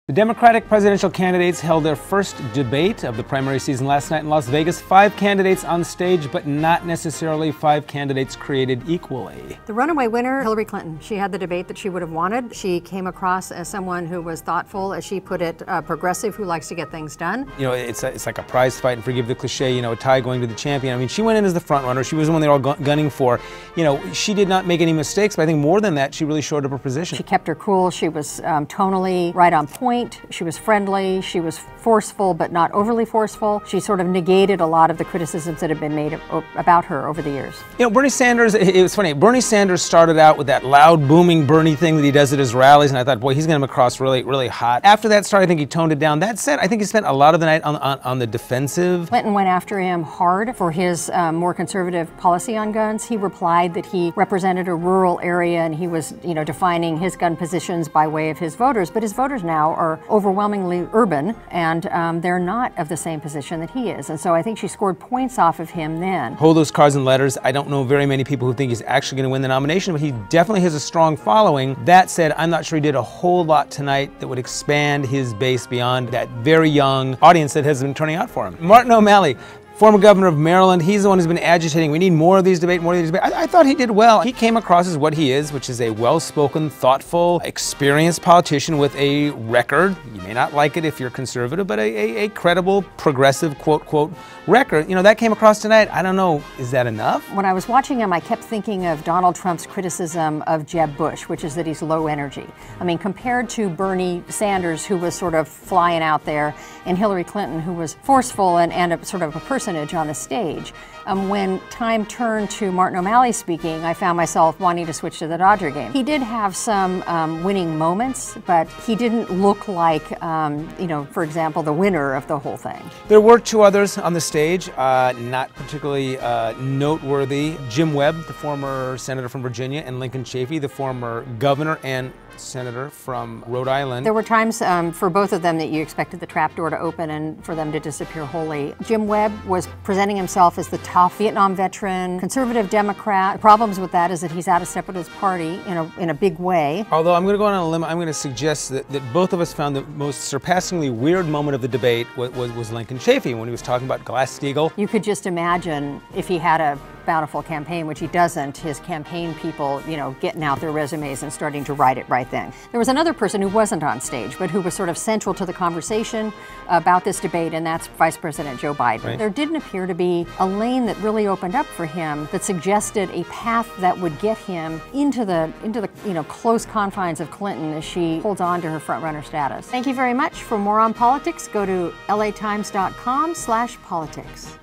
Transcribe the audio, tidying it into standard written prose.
The Democratic presidential candidates held their first debate of the primary season last night in Las Vegas. 5 candidates on stage, but not necessarily 5 candidates created equally. The runaway winner, Hillary Clinton, she had the debate that she would have wanted. She came across as someone who was thoughtful, as she put it, progressive, who likes to get things done. You know, it's like a prize fight, and forgive the cliche, you know, a tie going to the champion. I mean, she went in as the front runner. She was the one they were all gunning for. You know, she did not make any mistakes, but I think more than that, she really showed up her position. She kept her cool. She was tonally right on point. She was friendly, she was forceful but not overly forceful. She sort of negated a lot of the criticisms that have been made about her over the years. You know, Bernie Sanders, it was funny, Bernie Sanders started out with that loud, booming Bernie thing that he does at his rallies, and I thought, boy, he's going to come across really, really hot. After that start, I think he toned it down. That said, I think he spent a lot of the night on the defensive. Clinton went after him hard for his more conservative policy on guns. He replied that he represented a rural area and he was, you know, defining his gun positions by way of his voters, but his voters now are overwhelmingly urban, and they're not of the same position that he is. And so I think she scored points off of him then. Hold those cards and letters. I don't know very many people who think he's actually going to win the nomination, but he definitely has a strong following. That said, I'm not sure he did a whole lot tonight that would expand his base beyond that very young audience that has been turning out for him. Martin O'Malley, former governor of Maryland, he's the one who's been agitating. We need more of these debates, more of these debates. I thought he did well. He came across as what he is, which is a well-spoken, thoughtful, experienced politician with a record. You may not like it if you're conservative, but a credible, progressive, quote, record. You know, that came across tonight. I don't know, is that enough? When I was watching him, I kept thinking of Donald Trump's criticism of Jeb Bush, which is that he's low energy. I mean, compared to Bernie Sanders, who was sort of flying out there, and Hillary Clinton, who was forceful and a sort of a personage on the stage. When time turned to Martin O'Malley speaking, I found myself wanting to switch to the Dodger game. He did have some winning moments, but he didn't look like, you know, for example, the winner of the whole thing. There were 2 others on the stage, not particularly noteworthy. Jim Webb, the former senator from Virginia, and Lincoln Chafee, the former governor and senator from Rhode Island. There were times for both of them that you expected the trapdoor to open and for them to disappear wholly. Jim Webb was presenting himself as the tough Vietnam veteran, conservative Democrat. The problems with that is that he's out of step with his party in a big way. Although I'm going to go on a limb, I'm going to suggest that both of us found the most surpassingly weird moment of the debate was Lincoln Chafee when he was talking about Glass-Steagall. You could just imagine if he had a bountiful campaign, which he doesn't, his campaign people, you know, getting out their resumes and starting to write it right then. There was another person who wasn't on stage, but who was sort of central to the conversation about this debate, and that's Vice President Joe Biden. Right. There didn't appear to be a lane that really opened up for him that suggested a path that would get him into the you know, close confines of Clinton as she holds on to her front-runner status. Thank you very much. For more on politics, go to latimes.com/politics.